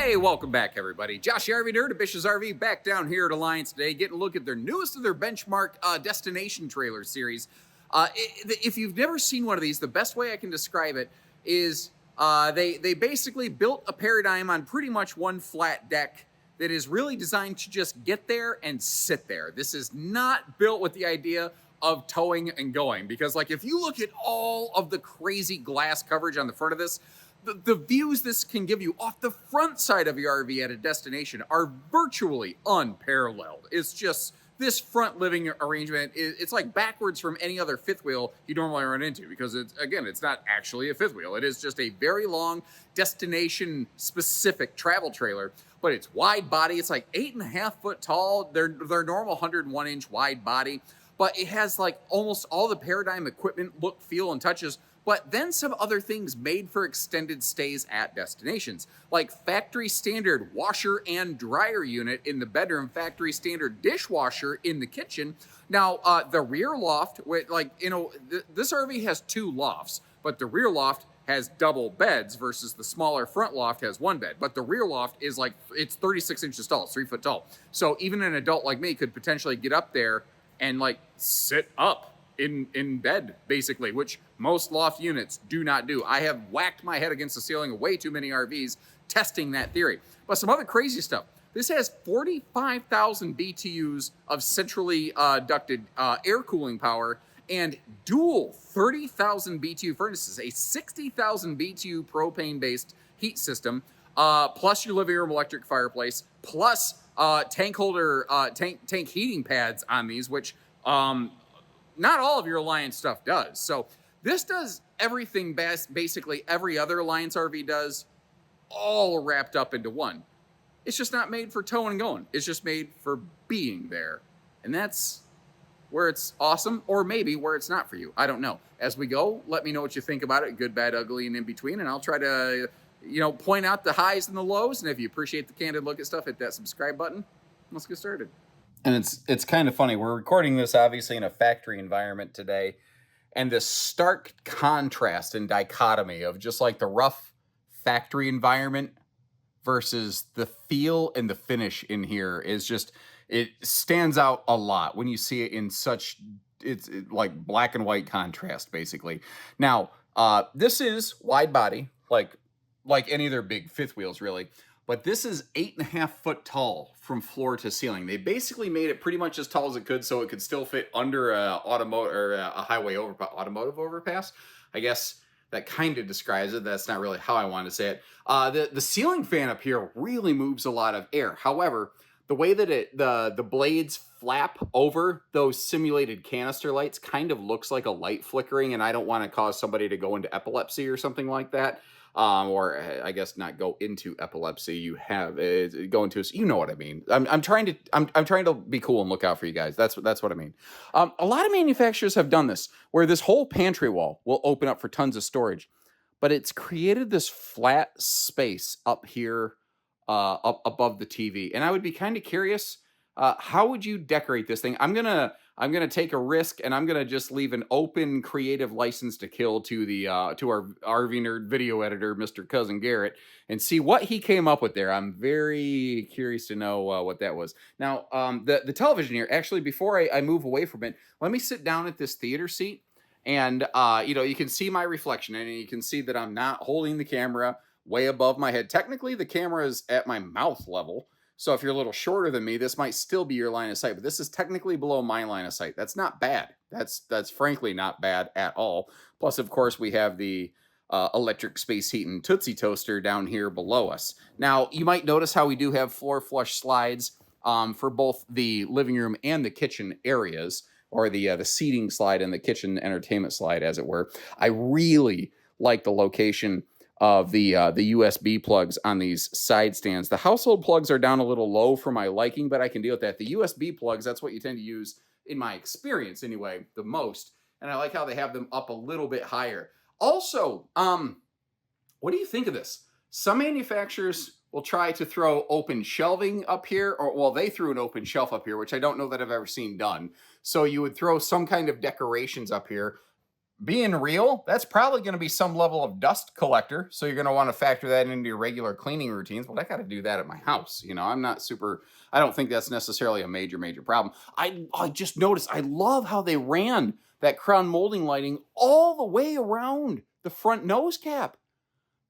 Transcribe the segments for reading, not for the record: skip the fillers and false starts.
Hey, welcome back, everybody. Josh the RV Nerd of Bish's RV back down here at Alliance today, getting a look at their newest of their benchmark destination trailer series. If you've never seen one of these, the best way I can describe it is they basically built a paradigm on pretty much one flat deck that is really designed to just get there and sit there. This is not built with the idea of towing and going, because like if you look at all of the crazy glass coverage on the front of this, the views this can give you off the front side of your RV at a destination are virtually unparalleled. It's just this front living arrangement, it's like backwards from any other fifth wheel you normally run into, because it's not actually a fifth wheel. It is just a very long destination specific travel trailer, but it's wide body. It's like 8.5 foot tall. Their normal 101 inch wide body, but it has like almost all the paradigm equipment, look, feel, and touches, but then some other things made for extended stays at destinations, like factory standard washer and dryer unit in the bedroom, factory standard dishwasher in the kitchen. Now, the rear loft, this RV has 2 lofts, but the rear loft has double beds versus the smaller front loft has 1 bed. But the rear loft is like, it's 36 inches tall, it's 3 foot tall. So even an adult like me could potentially get up there and like sit up in bed, basically, which most loft units do not do. I have whacked my head against the ceiling of way too many RVs testing that theory. But some other crazy stuff. This has 45,000 BTUs of centrally ducted air cooling power and dual 30,000 BTU furnaces, a 60,000 BTU propane-based heat system, plus your living room electric fireplace, plus tank heating pads on these, which not all of your Alliance stuff does. So this does everything basically every other Alliance RV does, all wrapped up into one. It's just not made for towing and going. It's just made for being there. And that's where it's awesome, or maybe where it's not for you. I don't know. As we go, let me know what you think about it, good, bad, ugly, and in between, and I'll try to, point out the highs and the lows. And if you appreciate the candid look at stuff, hit that subscribe button. Let's get started. And it's kind of funny. We're recording this obviously in a factory environment today, and the stark contrast and dichotomy of just like the rough factory environment versus the feel and the finish in here is just, it stands out a lot when you see it in such, it's like black and white contrast, basically. Now, this is wide body, like any of their big fifth wheels, really. But this is 8.5 foot tall from floor to ceiling. They basically made it pretty much as tall as it could, so it could still fit under a highway automotive overpass. I guess that kind of describes it. That's not really how I want to say it. The ceiling fan up here really moves a lot of air. However, the way that the blades flap over those simulated canister lights kind of looks like a light flickering, and I don't want to cause somebody to go into epilepsy or something like that. Or I guess not go into epilepsy. You have go into, you know what I mean. I'm trying to be cool and look out for you guys. That's what I mean. A lot of manufacturers have done this, where this whole pantry wall will open up for tons of storage, but it's created this flat space up here, up above the TV. And I would be kind of curious, how would you decorate this thing? I'm gonna take a risk, and I'm gonna just leave an open creative license to kill to the to our RV Nerd video editor, Mr. Cousin Garrett, and see what he came up with there. I'm very curious to know what that was. Now, the television here, actually, before I move away from it, let me sit down at this theater seat, and you can see my reflection, and you can see that I'm not holding the camera way above my head. Technically, the camera is at my mouth level. So if you're a little shorter than me, this might still be your line of sight, but this is technically below my line of sight. That's not bad. That's frankly not bad at all. Plus, of course, we have the electric space heat and Tootsie Toaster down here below us. Now, you might notice how we do have floor flush slides for both the living room and the kitchen areas, or the seating slide and the kitchen entertainment slide, as it were. I really like the location of the USB plugs on these side stands. The household plugs are down a little low for my liking, but I can deal with that. The USB plugs, that's what you tend to use, in my experience anyway, the most. And I like how they have them up a little bit higher. Also, what do you think of this? Some manufacturers will try to throw open shelving up here, they threw an open shelf up here, which I don't know that I've ever seen done. So you would throw some kind of decorations up here. being real, that's probably going to be some level of dust collector. So you're going to want to factor that into your regular cleaning routines. Well, I got to do that at my house. You know, I don't think that's necessarily a major problem. I just noticed, I love how they ran that crown molding lighting all the way around the front nose cap.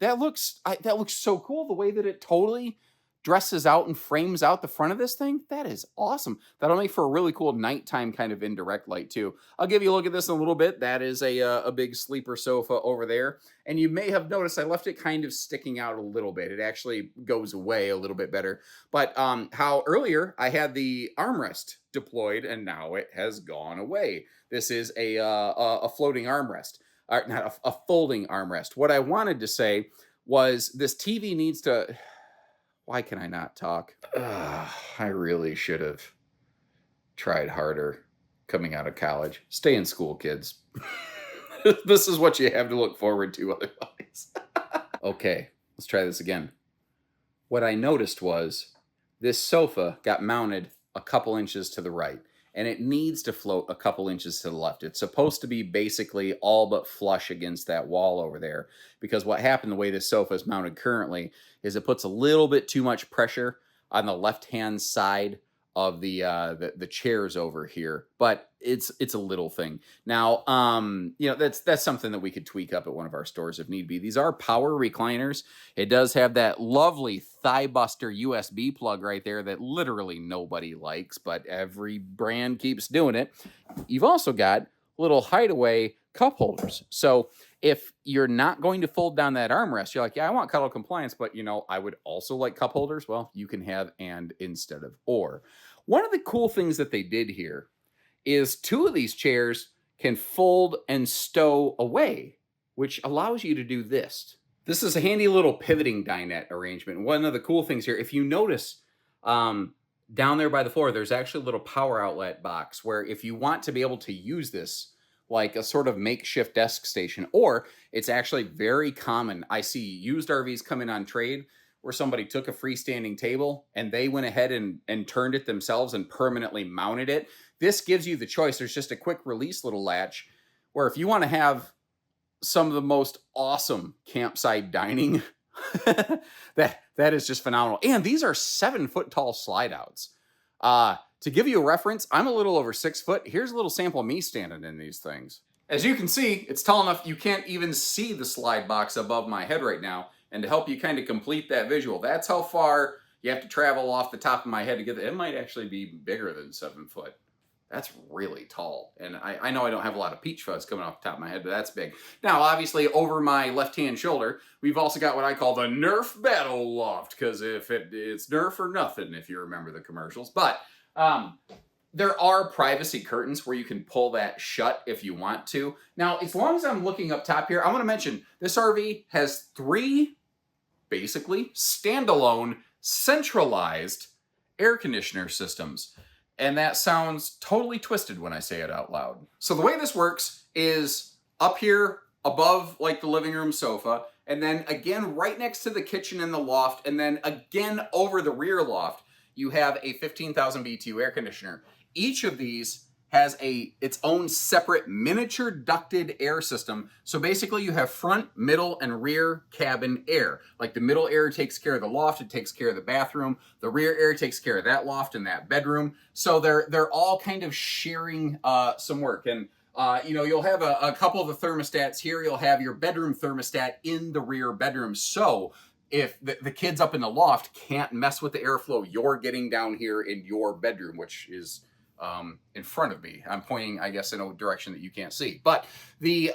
That looks so cool. The way that it totally dresses out and frames out the front of this thing. That is awesome. That'll make for a really cool nighttime kind of indirect light too. I'll give you a look at this in a little bit. That is a big sleeper sofa over there. And you may have noticed I left it kind of sticking out a little bit. It actually goes away a little bit better. But how earlier I had the armrest deployed and now it has gone away. This is a floating armrest. Not a folding armrest. What I wanted to say was this TV needs to... Why can I not talk? I really should have tried harder coming out of college. Stay in school, kids. This is what you have to look forward to otherwise. Okay, let's try this again. What I noticed was this sofa got mounted a couple inches to the right, and it needs to float a couple inches to the left. It's supposed to be basically all but flush against that wall over there, because what happened the way this sofa is mounted currently is it puts a little bit too much pressure on the left-hand side of the chairs over here, but it's a little thing. Now, you know, that's something that we could tweak up at one of our stores if need be. These are power recliners. It does have that lovely thigh buster USB plug right there that literally nobody likes, but every brand keeps doing it. You've also got little hideaway cup holders. So if you're not going to fold down that armrest, you're like, yeah, I want cuddle compliance, but you know, I would also like cup holders. Well, you can have and instead of or. One of the cool things that they did here is 2 of these chairs can fold and stow away, which allows you to do this. This is a handy little pivoting dinette arrangement. One of the cool things here, if you notice down there by the floor, there's actually a little power outlet box where if you want to be able to use this like a sort of makeshift desk station, or it's actually very common. I see used RVs come in on trade where somebody took a freestanding table and they went ahead and turned it themselves and permanently mounted it. This gives you the choice. There's just a quick release little latch where if you want to have some of the most awesome campsite dining, that is just phenomenal. And these are 7-foot tall slide outs. To give you a reference, I'm a little over 6 foot. Here's a little sample of me standing in these things. As you can see, it's tall enough you can't even see the slide box above my head right now. And to help you kind of complete that visual, that's how far you have to travel off the top of my head to get there. It might actually be bigger than 7 foot. That's really tall. And I know I don't have a lot of peach fuzz coming off the top of my head, but that's big. Now, obviously, over my left-hand shoulder, we've also got what I call the Nerf Battle Loft, because it's Nerf or nothing, if you remember the commercials. But there are privacy curtains where you can pull that shut if you want to. Now, as long as I'm looking up top here, I want to mention this RV has 3 basically standalone centralized air conditioner systems. And that sounds totally twisted when I say it out loud. So the way this works is up here above like the living room sofa, and then again right next to the kitchen and the loft, and then again over the rear loft, you have a 15,000 BTU air conditioner. Each of these has its own separate miniature ducted air system. So basically you have front, middle, and rear cabin air. Like the middle air takes care of the loft, it takes care of the bathroom. The rear air takes care of that loft and that bedroom. So they're all kind of sharing some work. And you know, you'll have a couple of the thermostats here. You'll have your bedroom thermostat in the rear bedroom. So if the kids up in the loft can't mess with the airflow you're getting down here in your bedroom, which is in front of me. I'm pointing, I guess, in a direction that you can't see. But the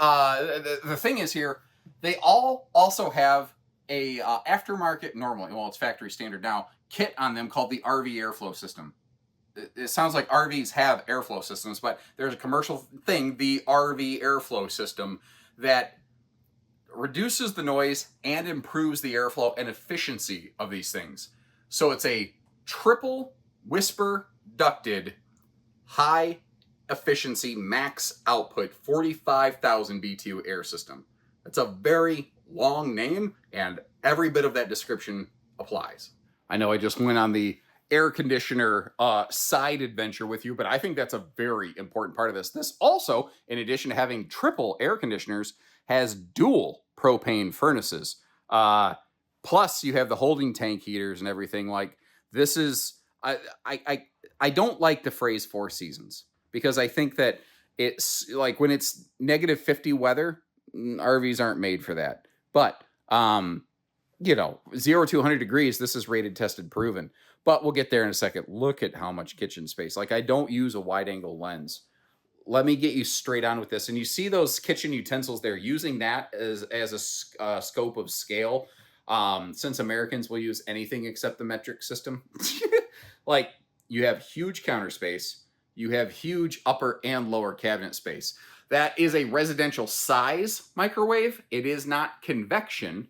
thing is here, they all also have a aftermarket, normally, well, it's factory standard now, kit on them called the RV airflow system. It sounds like RVs have airflow systems, but there's a commercial thing, the RV airflow system, that reduces the noise and improves the airflow and efficiency of these things. So it's a triple whisper ducted high efficiency max output 45,000 BTU air system. That's a very long name and every bit of that description applies. I know I just went on the air conditioner side adventure with you, but I think that's a very important part of this. This also, in addition to having triple air conditioners, has dual propane furnaces. Plus, you have the holding tank heaters and everything. Like this is, I don't like the phrase 4 seasons because I think that it's like when it's -50 weather, RVs aren't made for that. But 0 to 100 degrees, this is rated, tested, proven. But we'll get there in a second. Look at how much kitchen space. Like I don't use a wide angle lens. Let me get you straight on with this. And you see those kitchen utensils there, using that as a scope of scale. Since Americans will use anything except the metric system. Like you have huge counter space. You have huge upper and lower cabinet space. That is a residential size microwave. It is not convection,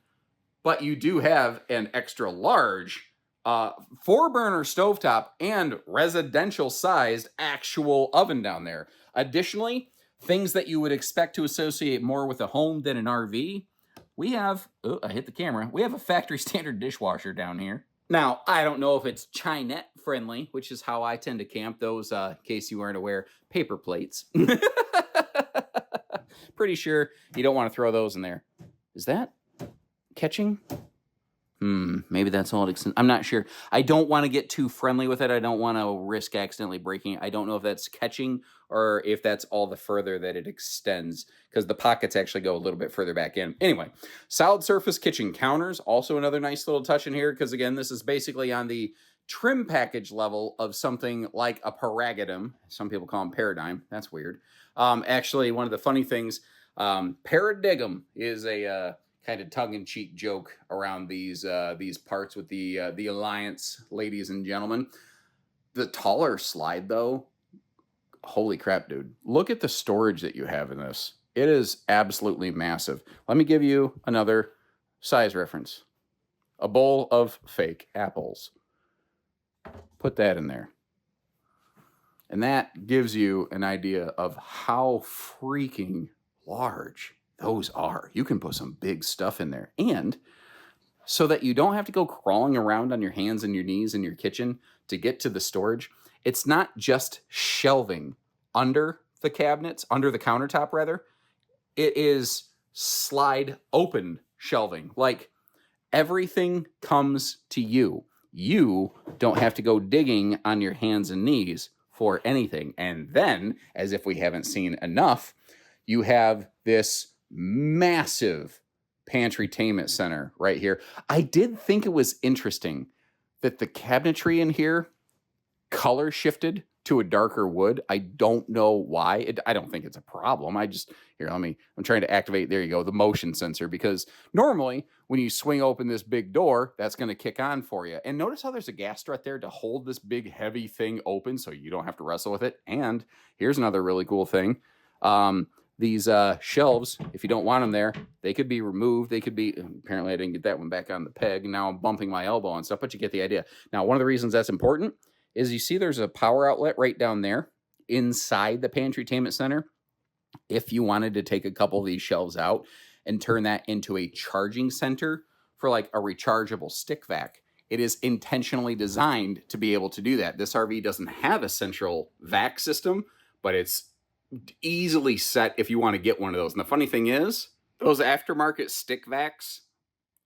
but you do have an extra large 4-burner stovetop and residential sized actual oven down there. Additionally, things that you would expect to associate more with a home than an RV, we have, oh, I hit the camera. We have a factory standard dishwasher down here. Now, I don't know if it's Chinette friendly, which is how I tend to camp those, in case you weren't aware, paper plates. Pretty sure you don't want to throw those in there. Is that catching? Maybe that's all it I'm not sure. I don't want to get too friendly with it. I don't want to risk accidentally breaking it. I don't know if that's catching or if that's all the further that it extends, because the pockets actually go a little bit further back in. Anyway, solid surface kitchen counters, also another nice little touch in here, because again, this is basically on the trim package level of something like a paradigm. Some people call them paradigm. That's weird. Actually, one of the funny things, paradigm is a kind of tongue-in-cheek joke around these parts with the Alliance, ladies and gentlemen. The taller slide, though, holy crap, dude. Look at the storage that you have in this. It is absolutely massive. Let me give you another size reference. A bowl of fake apples. Put that in there. And that gives you an idea of how freaking large those are. You can put some big stuff in there. And so that you don't have to go crawling around on your hands and your knees in your kitchen to get to the storage, it's not just shelving under the cabinets, under the countertop rather. It is slide open shelving. Like everything comes to you. You don't have to go digging on your hands and knees for anything. And then, as if we haven't seen enough, you have this massive pantry-tainment center right here. I did think it was interesting that the cabinetry in here color shifted to a darker wood. I don't know why. I don't think it's a problem. I'm trying to activate, there you go, the motion sensor, because normally when you swing open this big door, that's going to kick on for you. And notice how there's a gas strut there to hold this big heavy thing open so you don't have to wrestle with it. And here's another really cool thing. These shelves, if you don't want them there, they could be removed. They could be, apparently I didn't get that one back on the peg. Now I'm bumping my elbow and stuff, but you get the idea. Now, one of the reasons that's important is you see there's a power outlet right down there inside the pantry-tainment center. If you wanted to take a couple of these shelves out and turn that into a charging center for like a rechargeable stick vac, it is intentionally designed to be able to do that. This RV doesn't have a central vac system, but it's easily set if you want to get one of those. And the funny thing is, those aftermarket stick vacs,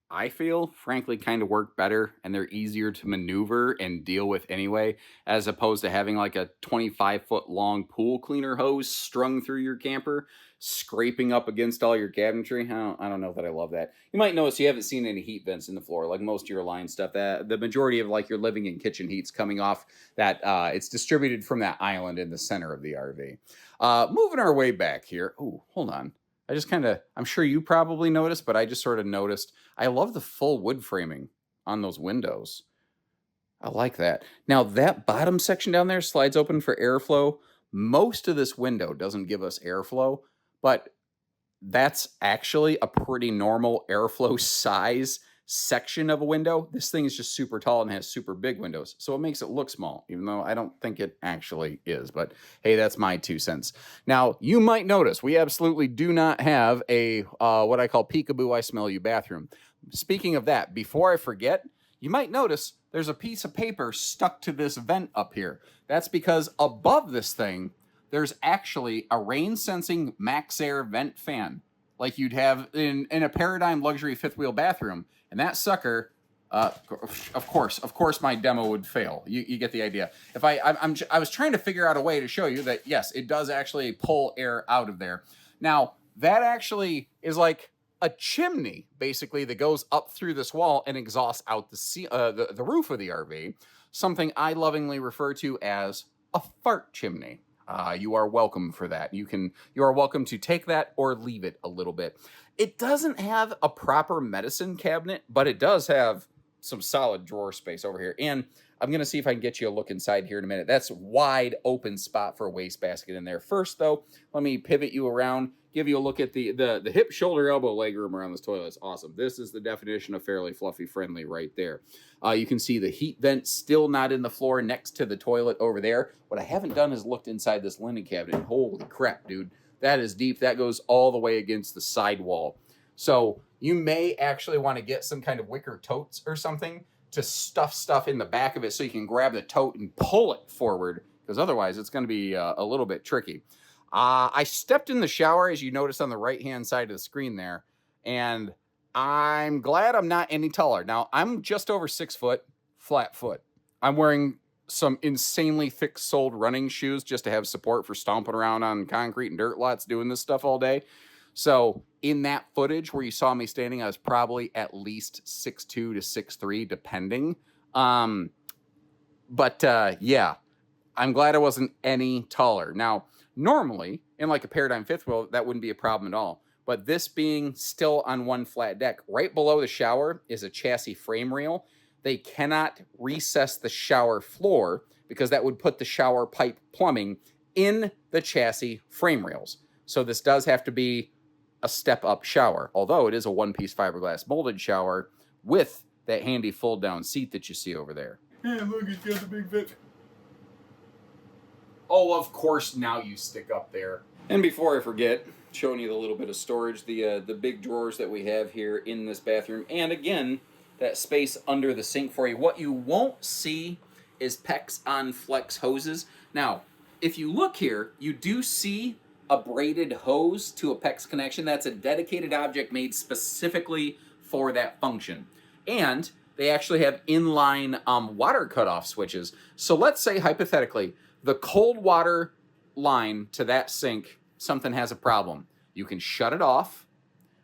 I feel, frankly, kind of work better, and they're easier to maneuver and deal with anyway, as opposed to having like a 25-foot long pool cleaner hose strung through your camper, scraping up against all your cabinetry. I don't know that I love that. You might notice you haven't seen any heat vents in the floor, like most of your line stuff. The majority of like your living and kitchen heat's coming off that, it's distributed from that island in the center of the RV. Moving our way back here. Oh, hold on. I'm sure you probably noticed, but I just sort of noticed, I love the full wood framing on those windows. I like that. Now, that bottom section down there slides open for airflow. Most of this window doesn't give us airflow, but that's actually a pretty normal airflow size section of a window. This thing is just super tall and has super big windows, so it makes it look small, even though I don't think it actually is. But hey, that's my 2 cents. Now, you might notice we absolutely do not have a what I call peekaboo I smell you bathroom. Speaking of that, before I forget, you might notice there's a piece of paper stuck to this vent up here. That's because above this thing, there's actually a rain-sensing max air vent fan, like you'd have in a Paradigm luxury fifth wheel bathroom. And that sucker, of course, my demo would fail. You get the idea. If I was trying to figure out a way to show you that yes, it does actually pull air out of there. Now that actually is like a chimney, basically, that goes up through this wall and exhausts out the roof of the RV. Something I lovingly refer to as a fart chimney. You are welcome for that. You are welcome to take that or leave it a little bit. It doesn't have a proper medicine cabinet, but it does have some solid drawer space over here. And I'm going to see if I can get you a look inside here in a minute. That's wide open spot for a wastebasket in there. First, though, let me pivot you around, give you a look at the hip, shoulder, elbow, leg room around this toilet. It's awesome. This is the definition of fairly fluffy friendly right there. You can see the heat vent still not in the floor next to the toilet over there. What I haven't done is looked inside this linen cabinet. Holy crap, dude. That is deep. That goes all the way against the sidewall. So you may actually want to get some kind of wicker totes or something to stuff stuff in the back of it so you can grab the tote and pull it forward, because otherwise it's going to be a little bit tricky. I stepped in the shower, as you notice on the right-hand side of the screen there, and I'm glad I'm not any taller. Now, I'm just over 6 foot, flat foot. I'm wearing some insanely thick-soled running shoes just to have support for stomping around on concrete and dirt lots doing this stuff all day. So in that footage where you saw me standing, I was probably at least 6'2 to 6'3, depending. Yeah, I'm glad I wasn't any taller. Now, normally, in like a Paradigm fifth wheel, that wouldn't be a problem at all. But this being still on one flat deck, right below the shower is a chassis frame rail. They cannot recess the shower floor because that would put the shower pipe plumbing in the chassis frame rails. So this does have to be a step-up shower, although it is a one-piece fiberglass molded shower with that handy fold-down seat that you see over there. Hey, look, he's got the big vent. Oh, of course, now you stick up there. And before I forget, showing you the little bit of storage, the big drawers that we have here in this bathroom, and again, that space under the sink for you. What you won't see is PEX on flex hoses. Now, if you look here, you do see a braided hose to a PEX connection. That's a dedicated object made specifically for that function. And they actually have inline water cutoff switches. So let's say, hypothetically, the cold water line to that sink, something has a problem. You can shut it off,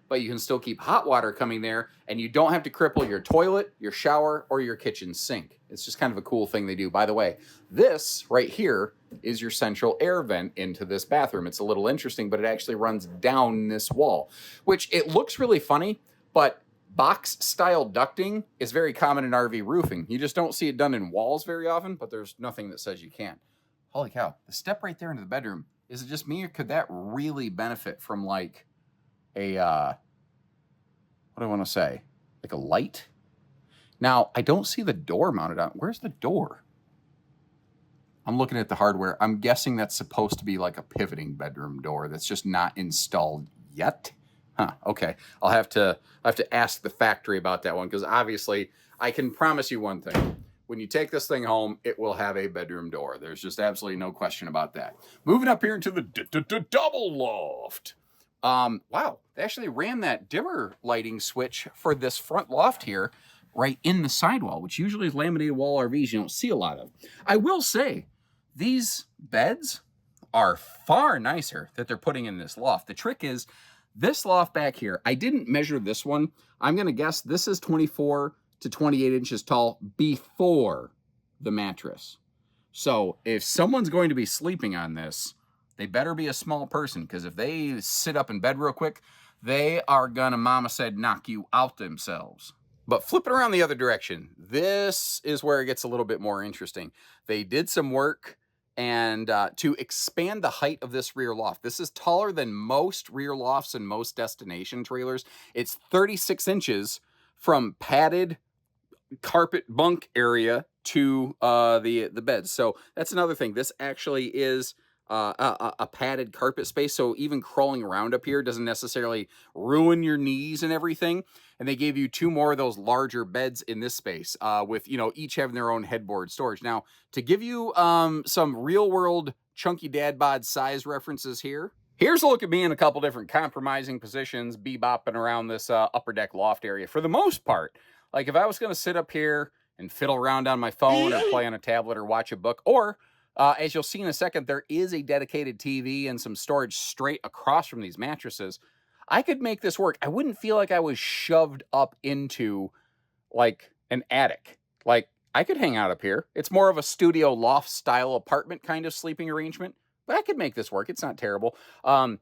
but you can still keep hot water coming there, and you don't have to cripple your toilet, your shower, or your kitchen sink. It's just kind of a cool thing they do. By the way, this right here is your central air vent into this bathroom. It's a little interesting, but it actually runs down this wall, which it looks really funny, but box-style ducting is very common in RV roofing. You just don't see it done in walls very often, but there's nothing that says you can't. Holy cow, the step right there into the bedroom, is it just me, or could that really benefit from like a, what do I want to say? Like a light? Now, I don't see the door mounted on. Where's the door? I'm looking at the hardware. I'm guessing that's supposed to be like a pivoting bedroom door that's just not installed yet. Huh, okay. I'll have to ask the factory about that one, because obviously I can promise you one thing. When you take this thing home, it will have a bedroom door. There's just absolutely no question about that. Moving up here into the double loft. Wow, they actually ran that dimmer lighting switch for this front loft here right in the sidewall, which usually is laminated wall RVs you don't see a lot of. I will say, these beds are far nicer that they're putting in this loft. The trick is, this loft back here, I didn't measure this one. I'm going to guess this is 24 to 28 inches tall before the mattress. So if someone's going to be sleeping on this, they better be a small person, because if they sit up in bed real quick, they are gonna, mama said, knock you out themselves. But flipping around the other direction, this is where it gets a little bit more interesting. They did some work and to expand the height of this rear loft. This is taller than most rear lofts and most destination trailers. It's 36 inches from padded carpet bunk area to the bed. So that's another thing. This actually is a padded carpet space, so even crawling around up here doesn't necessarily ruin your knees and everything. And they gave you 2 more of those larger beds in this space, with, you know, each having their own headboard storage. Now, to give you some real world chunky dad bod size references here, here's a look at me in a couple different compromising positions, bebopping around this upper deck loft area. For the most part, like if I was going to sit up here and fiddle around on my phone or play on a tablet or watch a book, or as you'll see in a second, there is a dedicated TV and some storage straight across from these mattresses. I could make this work. I wouldn't feel like I was shoved up into like an attic. Like I could hang out up here. It's more of a studio loft style apartment kind of sleeping arrangement, but I could make this work. It's not terrible. Pardon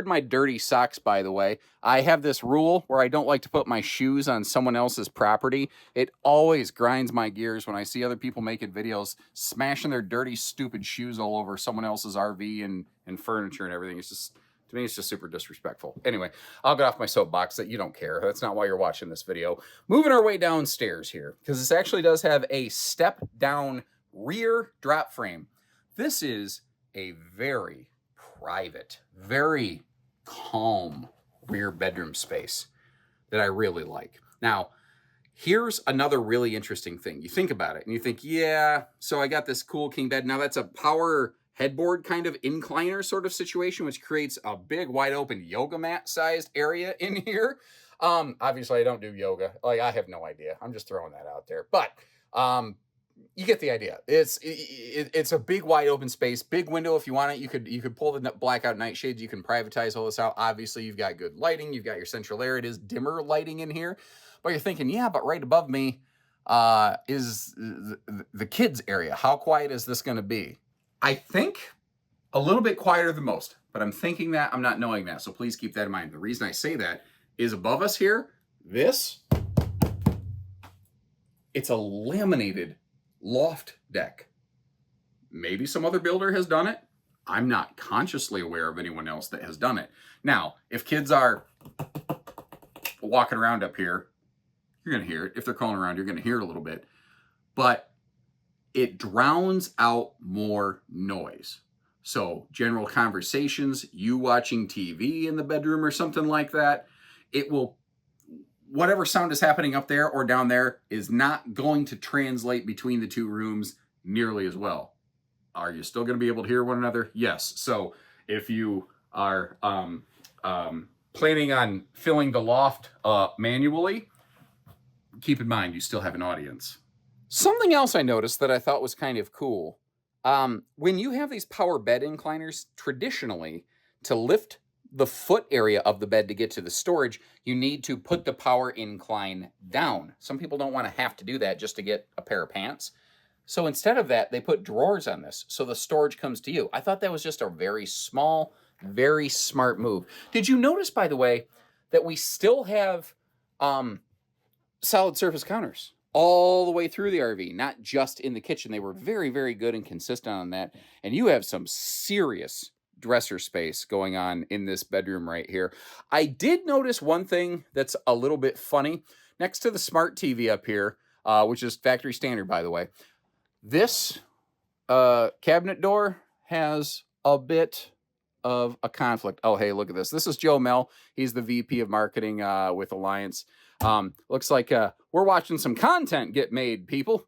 my dirty socks, by the way. I have this rule where I don't like to put my shoes on someone else's property. It always grinds my gears when I see other people making videos, smashing their dirty, stupid shoes all over someone else's RV and furniture and everything. It's just, to me, it's just super disrespectful. Anyway, I'll get off my soapbox that you don't care. That's not why you're watching this video. Moving our way downstairs here, because this actually does have a step down rear drop frame. This is a very private, very calm rear bedroom space that I really like. Now, here's another really interesting thing. You think about it and you think, yeah, so I got this cool king bed. Now that's a power headboard kind of incliner sort of situation, which creates a big wide open yoga mat sized area in here. Obviously I don't do yoga. Like I have no idea. I'm just throwing that out there. But you get the idea. It's a big wide open space, big window. If you want it, you could pull the blackout nightshades. You can privatize all this out. Obviously, you've got good lighting. You've got your central air. It is dimmer lighting in here, but you're thinking, yeah, but right above me is the kids area. How quiet is this going to be? I think a little bit quieter than most, but I'm thinking that. I'm not knowing that, so please keep that in mind. The reason I say that is above us here, it's a laminated loft deck. Maybe some other builder has done it. I'm not consciously aware of anyone else that has done it. Now, if kids are walking around up here, you're going to hear it. If they're crawling around, you're going to hear it a little bit. But it drowns out more noise. So general conversations, you watching TV in the bedroom or something like that, it will, whatever sound is happening up there or down there is not going to translate between the two rooms nearly as well. Are you still going to be able to hear one another? Yes. So if you are planning on filling the loft manually, keep in mind you still have an audience. Something else I noticed that I thought was kind of cool. When you have these power bed incliners, traditionally, to lift the foot area of the bed to get to the storage, you need to put the power incline down. Some people don't want to have to do that just to get a pair of pants. So instead of that, they put drawers on this, so the storage comes to you. I thought that was just a very small, very smart move. Did you notice, by the way, that we still have solid surface counters all the way through the RV, not just in the kitchen? They were very, very good and consistent on that. And you have some serious dresser space going on in this bedroom right here. I did notice one thing that's a little bit funny. Next to the smart TV up here, which is factory standard, by the way, this cabinet door has a bit of a conflict. Oh, hey, look at this. This is Joe Mel. He's the VP of marketing with Alliance. Looks like we're watching some content get made, people.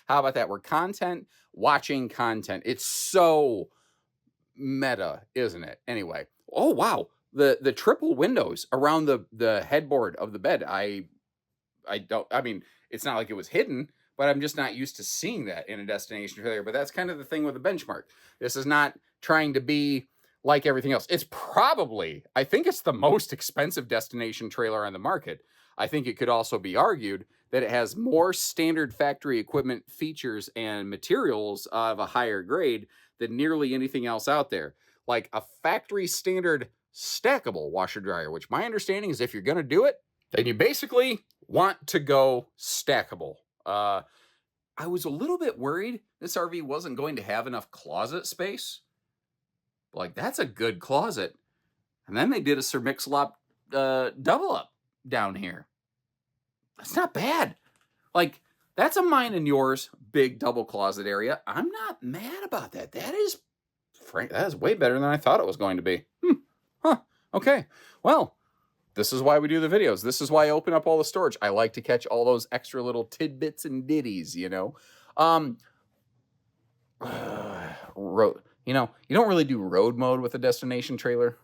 How about that? We're content watching content. It's so meta, isn't it? Anyway, oh wow, the triple windows around the headboard of the bed. I mean, it's not like it was hidden, but I'm just not used to seeing that in a destination trailer. But that's kind of the thing with a benchmark. This is not trying to be like everything else. It's probably, I think it's the most expensive destination trailer on the market. I think it could also be argued that it has more standard factory equipment features and materials of a higher grade than nearly anything else out there. Like a factory standard stackable washer dryer, which my understanding is if you're going to do it, then you basically want to go stackable. I was a little bit worried this RV wasn't going to have enough closet space. Like, that's a good closet. And then they did a Sir Mix-a-Lot double up down here. That's not bad. Like, That's a mine and yours big double closet area. I'm not mad about that. That is way better than I thought it was going to be. Huh. Okay. Well, this is why we do the videos. This is why I open up all the storage. I like to catch all those extra little tidbits and ditties, you know. Road, you don't really do road mode with a destination trailer,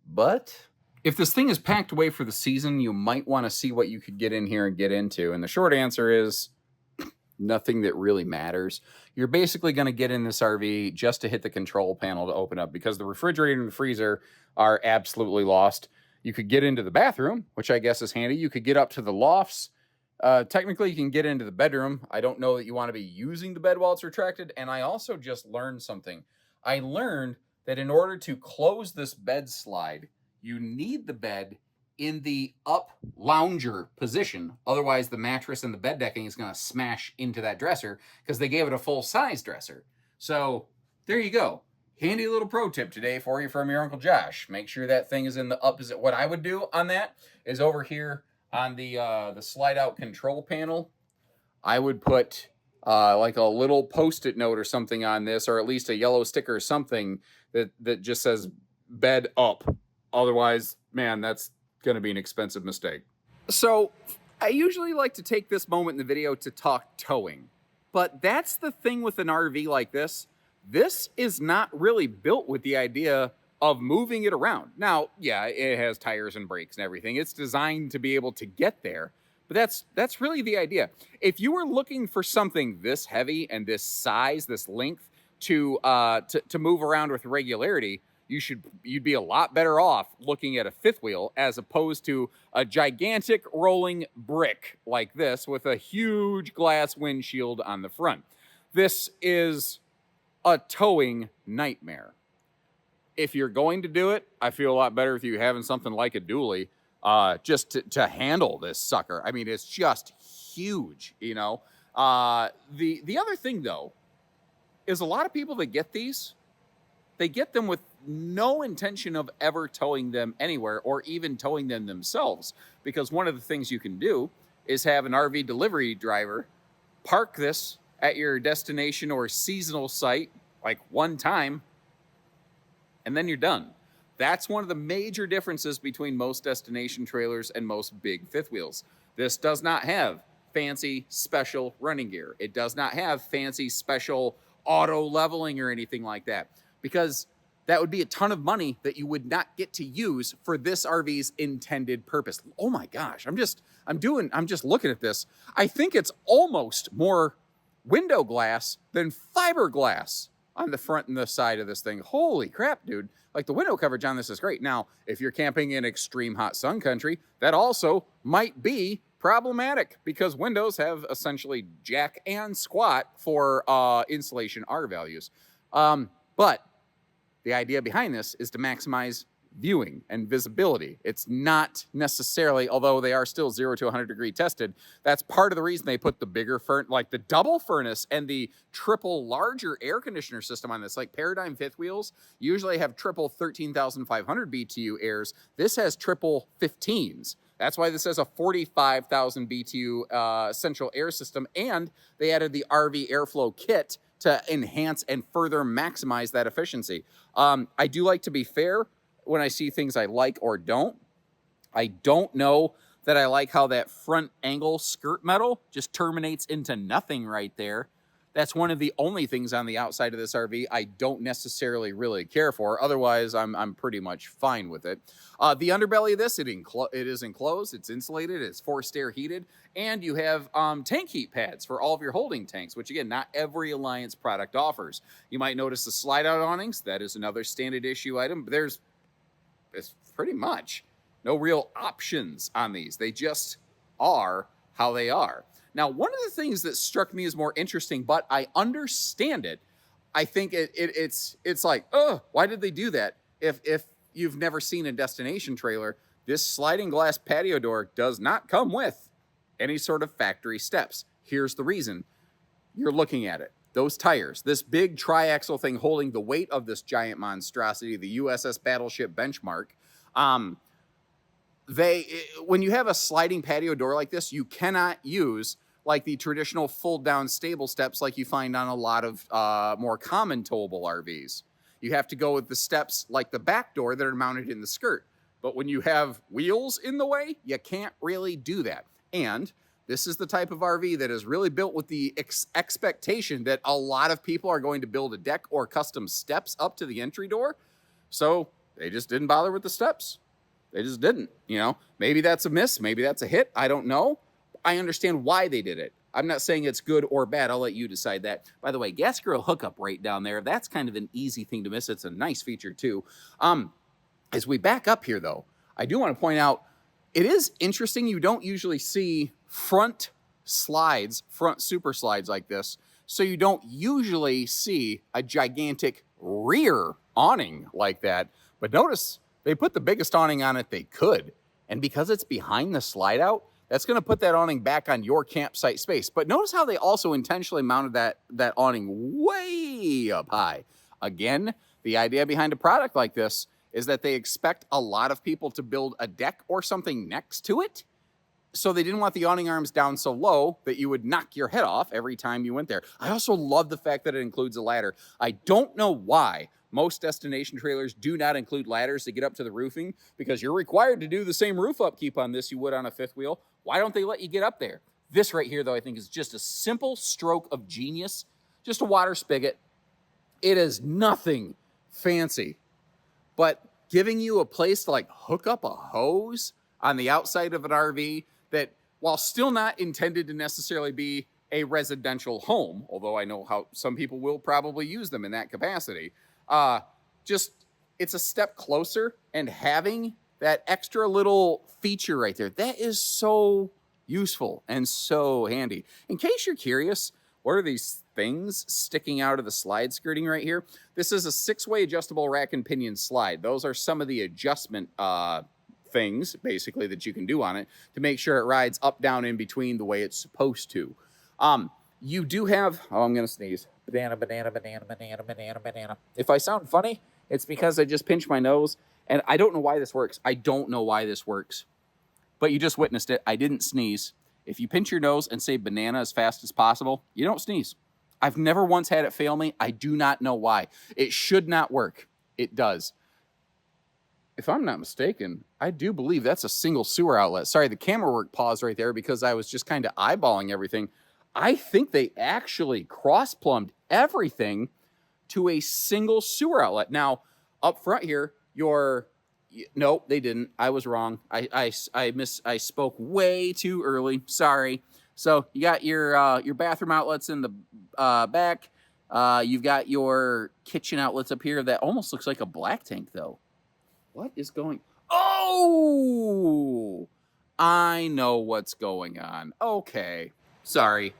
but if this thing is packed away for the season, you might want to see what you could get in here and get into. And the short answer is nothing that really matters. You're basically going to get in this RV just to hit the control panel to open up, because the refrigerator and the freezer are absolutely lost. You could get into the bathroom, which I guess is handy. You could get up to the lofts. Technically, you can get into the bedroom. I don't know that you want to be using the bed while it's retracted. And I also just learned something. I learned that in order to close this bed slide, you need the bed in the up lounger position. Otherwise, the mattress and the bed decking is going to smash into that dresser, because they gave it a full-size dresser. So there you go. Handy little pro tip today for you from your Uncle Josh. Make sure that thing is in the up. What I would do on that is over here on the slide-out control panel, I would put like a little Post-it note or something on this, or at least a yellow sticker or something that just says bed up. Otherwise, man, that's going to be an expensive mistake. So I usually like to take this moment in the video to talk towing, but that's the thing with an RV like this. This is not really built with the idea of moving it around. Now, yeah, it has tires and brakes and everything. It's designed to be able to get there, but that's really the idea. If you were looking for something this heavy and this size, this length to move around with regularity, you'd be a lot better off looking at a fifth wheel as opposed to a gigantic rolling brick like this with a huge glass windshield on the front. This is a towing nightmare. If you're going to do it, I feel a lot better with you having something like a dually just to handle this sucker. I mean, it's just huge, you know. The other thing, though, is a lot of people that get these, they get them with no intention of ever towing them anywhere or even towing them themselves. Because one of the things you can do is have an RV delivery driver park this at your destination or seasonal site like one time, and then you're done. That's one of the major differences between most destination trailers and most big fifth wheels. This does not have fancy special running gear. It does not have fancy special auto leveling or anything like that, because that would be a ton of money that you would not get to use for this RV's intended purpose. Oh my gosh, I'm just looking at this. I think it's almost more window glass than fiberglass on the front and the side of this thing. Holy crap, dude. Like, the window coverage on this is great. Now, if you're camping in extreme hot sun country, that also might be problematic, because windows have essentially jack and squat for insulation R values. But the idea behind this is to maximize viewing and visibility. It's not necessarily, although they are still 0 to 100 degree tested, that's part of the reason they put the bigger like the double furnace and the triple larger air conditioner system on this. Like Paradigm fifth wheels usually have triple 13,500 BTU airs. This has triple 15s. That's why this has a 45,000 BTU central air system, and they added the RV airflow kit to enhance and further maximize that efficiency. I do like to be fair when I see things I like or don't. I don't know that I like how that front angle skirt metal just terminates into nothing right there. That's one of the only things on the outside of this RV I don't necessarily really care for. Otherwise, I'm pretty much fine with it. The underbelly of this, it is enclosed, it's insulated, it's forced air heated, and you have tank heat pads for all of your holding tanks, which again, not every Alliance product offers. You might notice the slide out awnings. That is another standard issue item, but it's pretty much no real options on these. They just are how they are. Now, one of the things that struck me as more interesting, but I understand it, I think it's like, oh, why did they do that? If you've never seen a destination trailer, this sliding glass patio door does not come with any sort of factory steps. Here's the reason. You're looking at it. Those tires, this big triaxle thing holding the weight of this giant monstrosity, the USS Battleship Benchmark, when you have a sliding patio door like this, you cannot use like the traditional fold-down stable steps like you find on a lot of more common towable RVs. You have to go with the steps like the back door that are mounted in the skirt. But when you have wheels in the way, you can't really do that. And this is the type of RV that is really built with the expectation that a lot of people are going to build a deck or custom steps up to the entry door. So they just didn't bother with the steps. They just didn't, you know. Maybe that's a miss. Maybe that's a hit. I don't know. I understand why they did it. I'm not saying it's good or bad. I'll let you decide that. By the way, gas grill hookup right down there. That's kind of an easy thing to miss. It's a nice feature too. As we back up here though, I do want to point out, it is interesting. You don't usually see front slides, front super slides like this. So you don't usually see a gigantic rear awning like that. But notice they put the biggest awning on it they could. And because it's behind the slide out, that's going to put that awning back on your campsite space. But notice how they also intentionally mounted that awning way up high. Again, the idea behind a product like this is that they expect a lot of people to build a deck or something next to it. So they didn't want the awning arms down so low that you would knock your head off every time you went there. I also love the fact that it includes a ladder. I don't know why most destination trailers do not include ladders to get up to the roofing, because you're required to do the same roof upkeep on this you would on a fifth wheel. Why don't they let you get up there? This right here, though, I think is just a simple stroke of genius. Just a water spigot. It is nothing fancy, but giving you a place to like hook up a hose on the outside of an RV that, while still not intended to necessarily be a residential home, although I know how some people will probably use them in that capacity, just it's a step closer, and having that extra little feature right there, that is so useful and so handy. In case you're curious, what are these things sticking out of the slide skirting right here? This is a 6-way adjustable rack and pinion slide. Those are some of the adjustment things, basically, that you can do on it to make sure it rides up, down, in between the way it's supposed to. You do have, oh, I'm going to sneeze. Banana, banana, banana, banana, banana, banana. If I sound funny, it's because I just pinched my nose, and I don't know why this works. I don't know why this works. But you just witnessed it. I didn't sneeze. If you pinch your nose and say banana as fast as possible, you don't sneeze. I've never once had it fail me. I do not know why. It should not work. It does. If I'm not mistaken, I do believe that's a single sewer outlet. Sorry, the camera work paused right there because I was just kind of eyeballing everything. I think they actually cross-plumbed everything to a single sewer outlet. Now, up front here, no, they didn't. I was wrong. I spoke way too early. Sorry. So you got your bathroom outlets in the back. You've got your kitchen outlets up here. That almost looks like a black tank, though. What is going? Oh, I know what's going on. Okay. Sorry.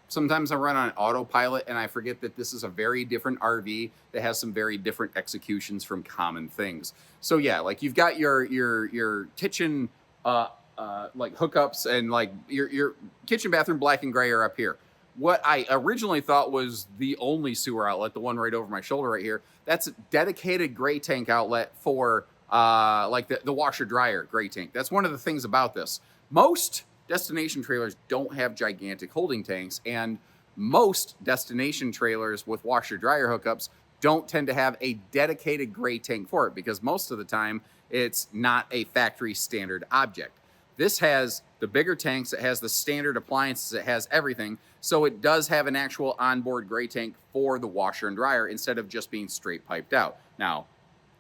Sometimes I run on autopilot and I forget that this is a very different RV that has some very different executions from common things. So yeah, like you've got your kitchen like hookups, and like your kitchen, bathroom, black and gray are up here. What I originally thought was the only sewer outlet, the one right over my shoulder right here, that's a dedicated gray tank outlet for like the washer dryer gray tank. That's one of the things about this. Most destination trailers don't have gigantic holding tanks, and most destination trailers with washer dryer hookups don't tend to have a dedicated gray tank for it, because most of the time it's not a factory standard object. This has the bigger tanks, it has the standard appliances, it has everything, so it does have an actual onboard gray tank for the washer and dryer instead of just being straight piped out. Now,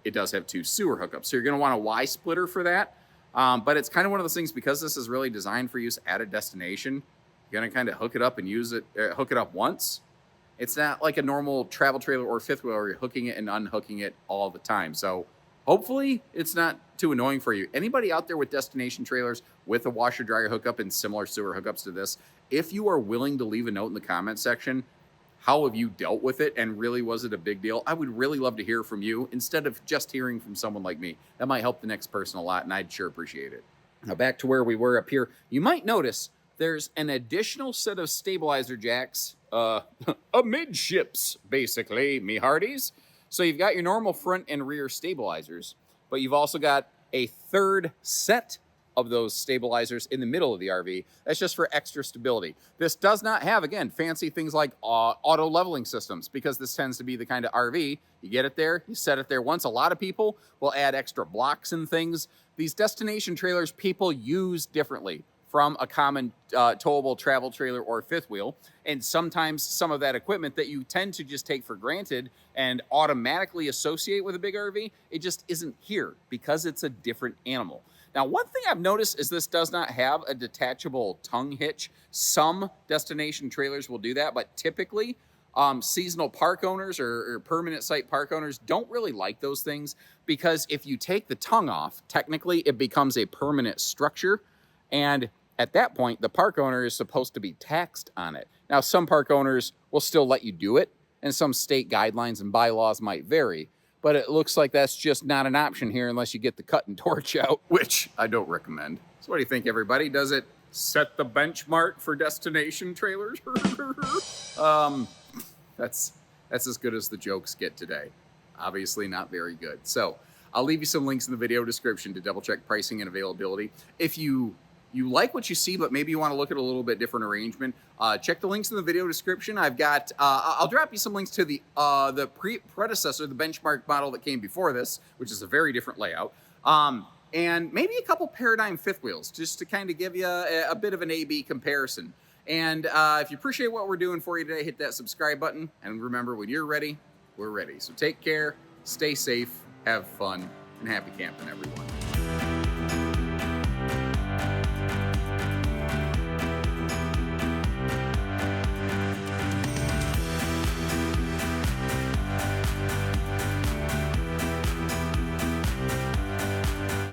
it does have 2 sewer hookups, so you're going to want a Y splitter for that. But it's kind of one of those things, because this is really designed for use at a destination, you're going to kind of hook it up and use it, hook it up once. It's not like a normal travel trailer or fifth wheel where you're hooking it and unhooking it all the time. So hopefully it's not too annoying for you. Anybody out there with destination trailers with a washer dryer hookup and similar sewer hookups to this, if you are willing to leave a note in the comment section, how have you dealt with it, and really was it a big deal? I would really love to hear from you instead of just hearing from someone like me. That might help the next person a lot, and I'd sure appreciate it. Now back to where we were up here. You might notice there's an additional set of stabilizer jacks, amidships, basically, me hearties. So you've got your normal front and rear stabilizers, but you've also got a third set of those stabilizers in the middle of the RV. That's just for extra stability. This does not have, again, fancy things like auto leveling systems, because this tends to be the kind of RV, you get it there, you set it there once. A lot of people will add extra blocks and things. These destination trailers people use differently from a common towable travel trailer or fifth wheel. And sometimes some of that equipment that you tend to just take for granted and automatically associate with a big RV, it just isn't here because it's a different animal. Now, one thing I've noticed is this does not have a detachable tongue hitch. Some destination trailers will do that, but typically seasonal park owners or permanent site park owners don't really like those things, because if you take the tongue off, technically it becomes a permanent structure. And at that point, the park owner is supposed to be taxed on it. Now, some park owners will still let you do it, and some state guidelines and bylaws might vary. But it looks like that's just not an option here unless you get the cut and torch out, which I don't recommend. So what do you think, everybody? Does it set the benchmark for destination trailers? That's as good as the jokes get today. Obviously not very good. So I'll leave you some links in the video description to double check pricing and availability. If you like what you see, but maybe you want to look at a little bit different arrangement, check the links in the video description. I've got, I'll drop you some links to the predecessor, the benchmark model that came before this, which is a very different layout, and maybe a couple Paradigm fifth wheels, just to kind of give you a bit of an A-B comparison. And if you appreciate what we're doing for you today, hit that subscribe button. And remember, when you're ready, we're ready. So take care, stay safe, have fun, and happy camping, everyone.